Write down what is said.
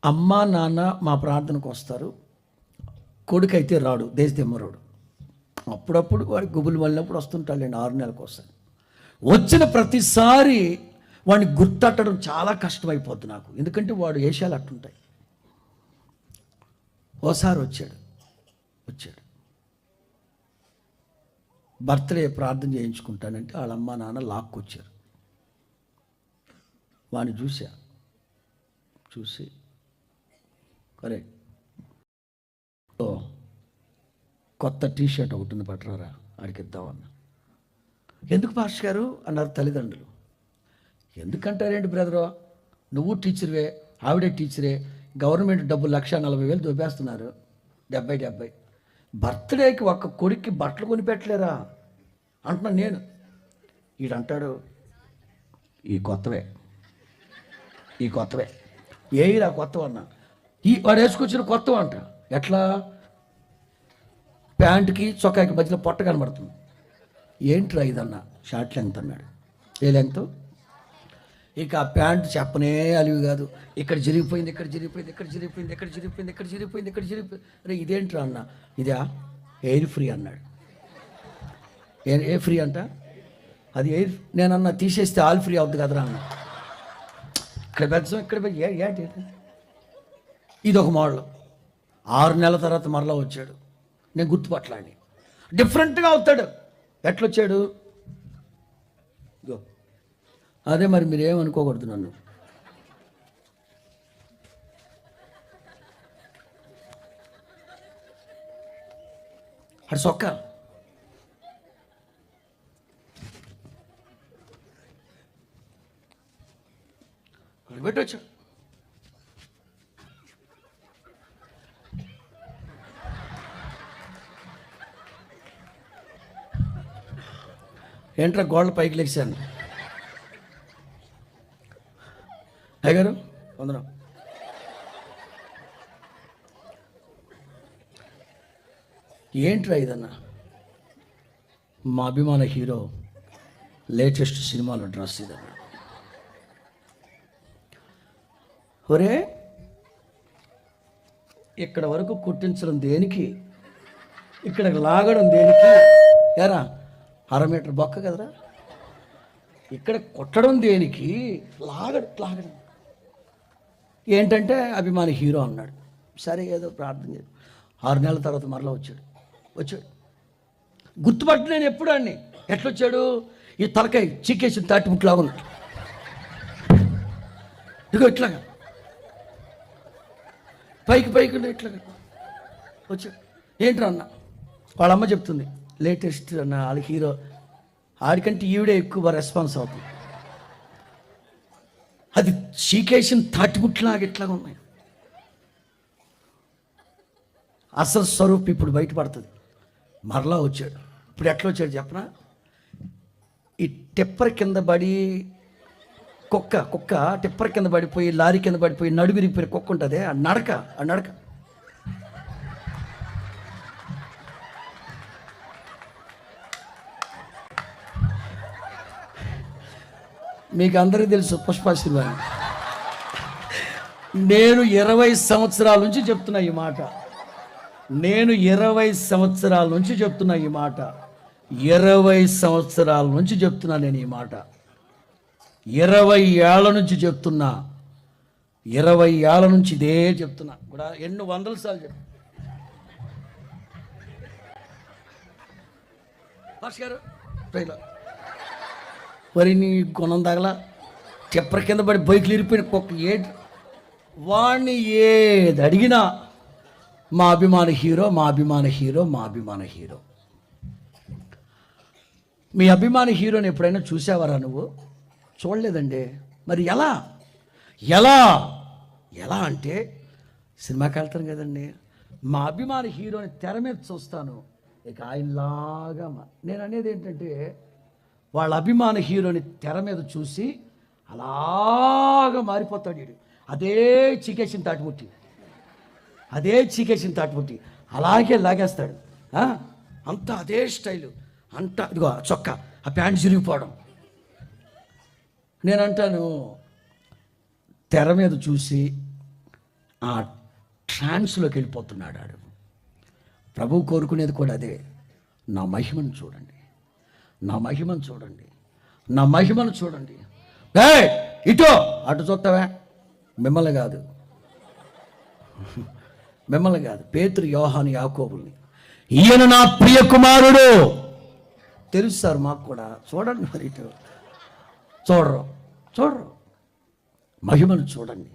అమ్మ నాన్న మా ప్రార్థనకు వస్తారు, కొడుకు అయితే రాడు, దేశదిమ్మరోడు. అప్పుడప్పుడు వాడి గుబులు వెళ్ళినప్పుడు వస్తుంటాడండి, 6 నెలలకు వస్తాడు. వచ్చిన ప్రతిసారి వాడిని గుర్తట్టడం చాలా కష్టమైపోద్ది నాకు, ఎందుకంటే వాడు వేషాలు అట్టుంటాయి. ఓసారి వచ్చాడు బర్త్డే ప్రార్థన చేయించుకుంటానంటే వాళ్ళ అమ్మ నాన్న లాక్కొచ్చారు. వాడిని చూసి అరే కొత్త టీషర్ట్ ఒకటి ఉంది పట్టరారా ఆడికి ఇద్దామన్నా. ఎందుకు పాస్టర్ గారు అన్నారు తల్లిదండ్రులు. ఎందుకంటారేంటి బ్రదరు, నువ్వు టీచర్వే, ఆవిడే టీచరే, గవర్నమెంట్ డబ్బు 1,40,000 దొబ్బేస్తున్నారు, 70 బర్త్డేకి ఒక్క కొడుక్కి బట్టలు కొనిపెట్టలేరా అంటున్నాను నేను. వీడంటాడు ఈ కొత్తవే ఏయిరా కొత్తవి అన్న. వాడు వేసుకొచ్చిన కొత్తవి అంట. ఎట్లా? ప్యాంటుకి చొక్కాకి మధ్యలో పొట్ట కనబడుతుంది. ఏంట్రా ఇదన్న? షార్ట్ లెంగ్త్ అన్నాడు. ఏ లెంగ్త్? ఇక ఆ ప్యాంటు చెప్పనే అలివి కాదు. ఇక్కడ జరిగిపోయింది. అరే ఇదేంట్రా అన్న? ఇదా ఎయిర్ ఫ్రీ అన్నాడు. ఏ ఫ్రీ అంట? అది ఎయిర్. నేనన్నా తీసేస్తే ఆల్ ఫ్రీ అవుద్ది కదరా అన్న. ఇక్కడ ఏంటి ఇది? ఒక మోడల్. 6 నెలల తర్వాత మరలా వచ్చాడు. నేను గుర్తుపట్టలాండి. డిఫరెంట్గా అవుతాడు. ఎట్లొచ్చాడు? అదే మరి మీరేమనుకోకూడదు నన్ను. అటు సొక్క పెట్టొచ్చు. ఏంట్రా గోడల పైకి లెగిశాను. అయ్యగారు వందనం. ఏంట్రా ఇదన్నా? మా అభిమాన హీరో లేటెస్ట్ సినిమాలో డ్రెస్ ఇదన్నా. ఒరే ఇక్కడ వరకు కుట్టించడం దేనికి, ఇక్కడ లాగడం దేనికి? ఎరా 1/2 మీటర్ బొక్క కదరా. ఇక్కడ కొట్టడం దేనికి, లాగడం ఏంటంటే అభిమాని హీరో అన్నాడు. సరే ఏదో ప్రార్థన చేసి 6 నెలల తర్వాత మరలా వచ్చాడు. గుర్తుపట్టు నేను ఎప్పుడు అన్ని. ఎట్లొచ్చాడు? ఈ తలకాయ చీకేసిన తాటిముట్లాగా ఉన్నాడు. ఇదిగో ఇట్లాగా పైకి ఇట్లాగా వచ్చాడు. ఏంట్రా అన్న? వాళ్ళ అమ్మ చెప్తుంది లేటెస్ట్ అన్న, వాళ్ళ హీరో ఆడికంటే ఈవిడే ఎక్కువ రెస్పాన్స్ అవుతుంది. అది చీకేసిన తాటిముట్లాగా ఇట్లాగా ఉన్నాయి. అసలు స్వరూప్ ఇప్పుడు బయటపడుతుంది. మరలా వచ్చాడు. ఇప్పుడు ఎట్లా వచ్చాడు చెప్పనా? ఈ టెప్పర్ కింద పడి కుక్క టిప్పర్ కింద పడిపోయి, లారీ కింద పడిపోయి నడువిరిగిపోయిన కుక్క ఉంటుంది. ఆ నడక మీకు అందరికీ తెలుసు పుష్పాశ్రీ. నేను 20 సంవత్సరాల నుంచి చెప్తున్నా ఈ మాట. 20 సంవత్సరాల నుంచి చెప్తున్నా నేను ఈ మాట. 20 ఏళ్ళ నుంచి చెప్తున్నా. 20 ఏళ్ళ నుంచి ఇదే చెప్తున్నా కూడా. ఎన్ని 100 సార్లు చెప్పు. భాష్ గారు మరి నీ గుణం తగలా. చెప్పర కింద పడి బైకులు ఇరిపోయిన కుక్క వాడిని ఏది అడిగినా మా అభిమాన హీరో. మీ అభిమాన హీరోని ఎప్పుడైనా చూసావరా నువ్వు? చూడలేదండి. మరి ఎలా అంటే సినిమాకి వెళ్తాను కదండి, మా అభిమాన హీరోని తెర మీద చూస్తాను, ఇక ఆయనలాగా. నేను అనేది ఏంటంటే వాళ్ళ అభిమాన హీరోని తెర మీద చూసి అలాగా మారిపోతాడు వీడు. అదే చీకేసిన తాటిముట్టి అలాగే లాగేస్తాడు. అంతా అదే స్టైలు. అంతా ఇదిగో చొక్కా, ఆ ప్యాంట్ చిరిగిపోవడం. నేనంటాను తెర మీద చూసి ఆ ట్రాన్స్లోకి వెళ్ళిపోతున్నాడు ఆడు. ప్రభువు కోరుకునేది కూడా అదే. నా మహిమను చూడండి, నా మహిమను చూడండి, నా మహిమను చూడండి. ఇటో అటు చూస్తావా? మిమ్మల్ని కాదు, మిమ్మల్ని కాదు, పేతురు, యోహాను, యాకోబుల్ని. ఈయన నా ప్రియ కుమారుడు. తెలుసు సార్ మాకు కూడా. చూడండి మరి, ఇటు చూడరు. మహిమను చూడండి.